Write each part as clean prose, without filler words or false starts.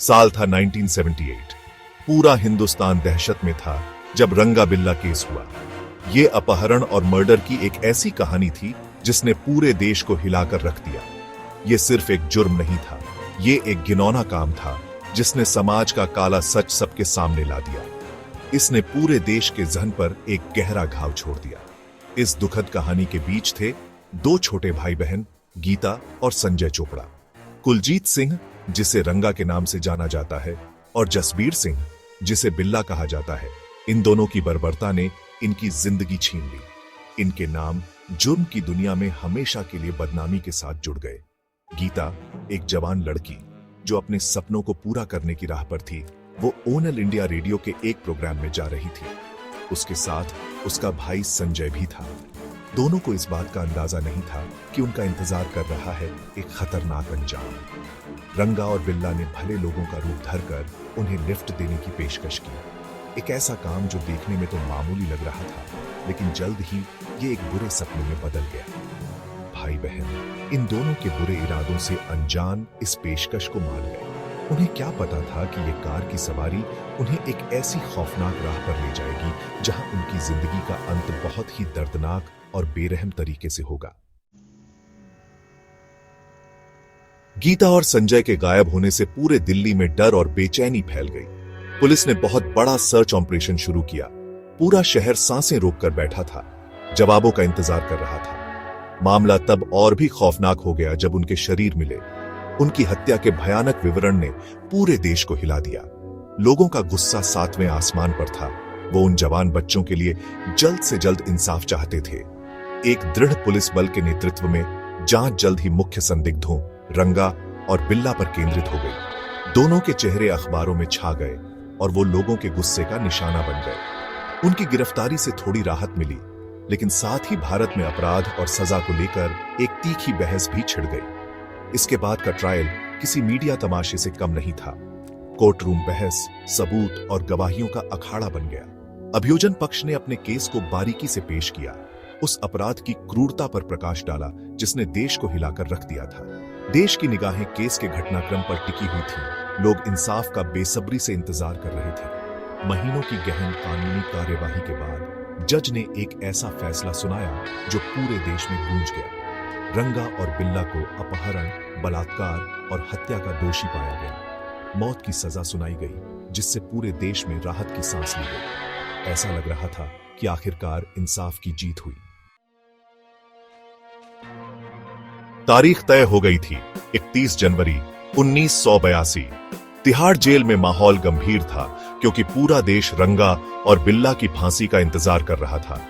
साल था 1978। पूरा हिंदुस्तान दहशत में था जब रंगा बिल्ला केस हुआ। ये अपहरण और मर्डर की एक ऐसी कहानी थी जिसने पूरे देश को हिलाकर रख दिया। ये सिर्फ एक जुर्म नहीं था, ये एक घिनौना काम था जिसने समाज का काला सच सबके सामने ला दिया। इसने पूरे देश के जहन पर एक गहरा घाव छोड़ दिया। इस दुखद कहानी के बीच थे दो छोटे भाई बहन, गीता और संजय चोपड़ा। कुलजीत सिंह, जिसे रंगा के नाम से जाना जाता है, और जसबीर सिंह, जिसे बिल्ला कहा जाता है। इन दोनों की बर्बरता ने इनकी जिंदगी छीन ली। इनके नाम जुर्म की दुनिया में हमेशा के लिए बदनामी के साथ जुड़ गए। गीता, एक जवान लड़की जो अपने सपनों को पूरा करने की राह पर थी, वो ओनल इंडिया रेडियो के एक प्रोग्राम में जा रही थी। उसके साथ उसका भाई संजय भी था। दोनों को इस बात का अंदाजा नहीं था कि उनका इंतजार कर रहा है एक खतरनाक अंजाम। रंगा और बिल्ला ने भले लोगों का रूप धरकर उन्हें लिफ्ट देने की पेशकश की। एक ऐसा काम जो देखने में तो मामूली लग रहा था, लेकिन जल्द ही ये एक बुरे सपने में बदल गया। भाई बहन इन दोनों के बुरे इरादों से अनजान इस पेशकश को मान गए। उन्हें क्या पता था कि ये कार की सवारी उन्हें एक ऐसी खौफनाक राह पर ले जाएगी जहां उनकी जिंदगी का अंत बहुत ही दर्दनाक और बेरहम तरीके से होगा। गीता और संजय के गायब होने से पूरे दिल्ली में डर और बेचैनी फैल गई। पुलिस ने बहुत बड़ा सर्च ऑपरेशन शुरू किया। पूरा शहर सांसें रोककर बैठा था, जवाबों का इंतजार कर रहा था। मामला तब और भी खौफनाक हो गया जब उनके शरीर मिले। उनकी हत्या के भयानक विवरण ने पूरे देश को हिला दिया। लोगों का गुस्सा सातवें आसमान पर था। वो उन जवान बच्चों के लिए जल्द से जल्द इंसाफ चाहते थे। एक दृढ़ पुलिस बल के नेतृत्व में जांच जल्द ही मुख्य संदिग्धों रंगा और बिल्ला पर केंद्रित हो गई। दोनों के चेहरे अखबारों में छा गए और वो लोगों के गुस्से का निशाना बन गए। उनकी गिरफ्तारी से थोड़ी राहत मिली, लेकिन साथ ही भारत में अपराध और सजा को लेकर एक तीखी बहस भी छिड़ गई। इसके बाद का ट्रायल किसी मीडिया तमाशे से कम नहीं था। कोर्ट रूम बहस, सबूत और गवाहियों का अखाड़ा बन गया। अभियोजन पक्ष ने अपने केस को बारीकी से पेश किया, उस अपराध की क्रूरता पर प्रकाश डाला जिसने देश को हिलाकर रख दिया था। देश की निगाहें केस के घटनाक्रम पर टिकी हुई थी। लोग इंसाफ का बेसब्री से इंतजार कर रहे थे। महीनों की गहन कानूनी कार्यवाही के बाद जज ने एक ऐसा फैसला सुनाया जो पूरे देश में गूंज गया। रंगा और बिल्ला को अपहरण, बलात्कार और हत्या का दोषी पाया गया। मौत की सजा सुनाई गई, जिससे पूरे देश में राहत की सांस ली गई। ऐसा लग रहा था कि आखिरकार इंसाफ की जीत हुई। तारीख तय हो गई थी, 31 जनवरी 1982। तिहाड़ जेल में माहौल गंभीर था क्योंकि पूरा देश रंगा और बिल्ला की फांसी का इंतजार कर रहा था।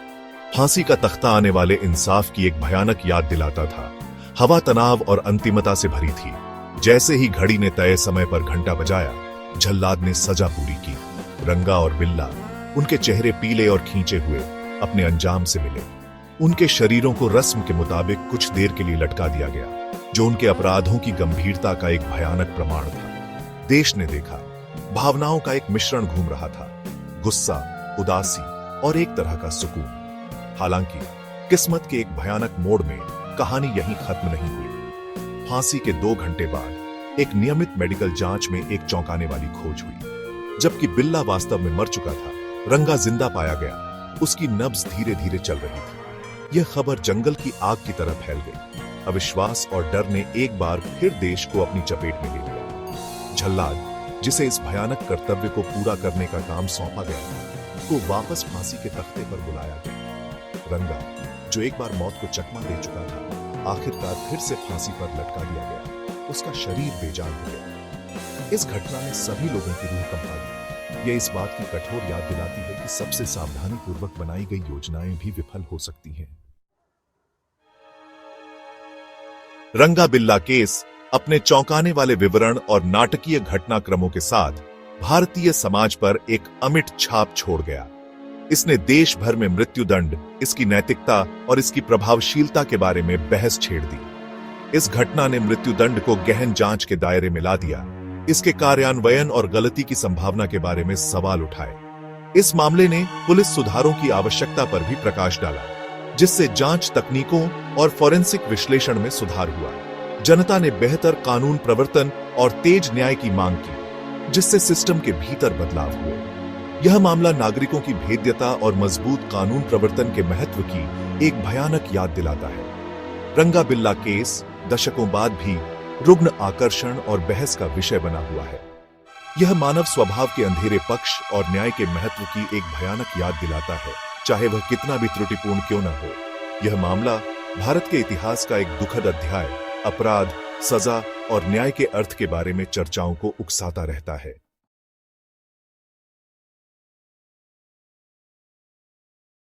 फांसी का तख्ता आने वाले इंसाफ की एक भयानक याद दिलाता था। हवा तनाव और अंतिमता से भरी थी। जैसे ही घड़ी ने तय समय पर घंटा बजाया, जल्लाद ने सजा पूरी की। रंगा और बिल्ला, उनके चेहरे पीले और खींचे हुए, अपने अंजाम से मिले। उनके शरीरों को रस्म के मुताबिक कुछ देर के लिए लटका दिया गया, जो उनके अपराधों की गंभीरता का एक भयानक प्रमाण था। देश ने देखा, भावनाओं का एक मिश्रण घूम रहा था, गुस्सा, उदासी और एक तरह का सुकून। हालांकि किस्मत के एक भयानक मोड़ में कहानी यहीं खत्म नहीं हुई। फांसी के 2 घंटे बाद एक नियमित मेडिकल जांच में एक चौंकाने वाली खोज हुई। जबकि बिल्ला वास्तव में मर चुका था, रंगा जिंदा पाया गया। उसकी नब्ज धीरे धीरे चल रही थी। यह खबर जंगल की आग की तरह फैल गई। अविश्वास और डर ने एक बार फिर देश को अपनी चपेट में ले लिया। जल्लाद, जिसे इस भयानक कर्तव्य को पूरा करने का काम सौंपा गया था, को वापस फांसी के तख्ते पर बुलाया गया। रंगा, जो एक बार मौत को चकमा दे चुका था, आखिरकार फिर से फांसी पर लटका दिया गया। उसका शरीर बेजान हो गया। इस घटना ने सभी लोगों की रूह कंपा दी। यह इस बात की कठोर याद दिलाती है कि सबसे सावधानी पूर्वक बनाई गई योजनाएं भी विफल हो सकती हैं। रंगा बिल्ला केस अपने चौंकाने वाले विवरण और नाटकीय घटनाक्रमों के साथ भारतीय समाज पर एक अमिट छाप छोड़ गया। इसने देश भर में मृत्युदंड, इसकी नैतिकता और इसकी प्रभावशीलता के बारे में बहस छेड़ दी। इस घटना ने मृत्युदंड को गहन जांच के दायरे में ला दिया। इसके कार्यान्वयन और गलती की संभावना के बारे में सवाल उठाए। इस मामले ने पुलिस सुधारों की आवश्यकता पर भी प्रकाश डाला, जिससे जांच तकनीकों और फोरेंसिक विश्लेषण में सुधार हुआ। जनता ने बेहतर कानून प्रवर्तन और तेज न्याय की मांग की। जिससे सिस्टम के भीतर बदलाव हुए। यह मामला नागरिकों की भेद्यता और मजबूत कानून प्रवर्तन के महत्व की एक भयानक याद दिलाता है। रंगा बिल्ला केस दशकों बाद भी रुग्ण आकर्षण और बहस का विषय बना हुआ है। यह मानव स्वभाव के अंधेरे पक्ष और न्याय के महत्व की एक भयानक याद दिलाता है, चाहे वह कितना भी त्रुटिपूर्ण क्यों न हो। यह मामला भारत के इतिहास का एक दुखद अध्याय, अपराध, सजा और न्याय के अर्थ के बारे में चर्चाओं को उकसाता रहता है।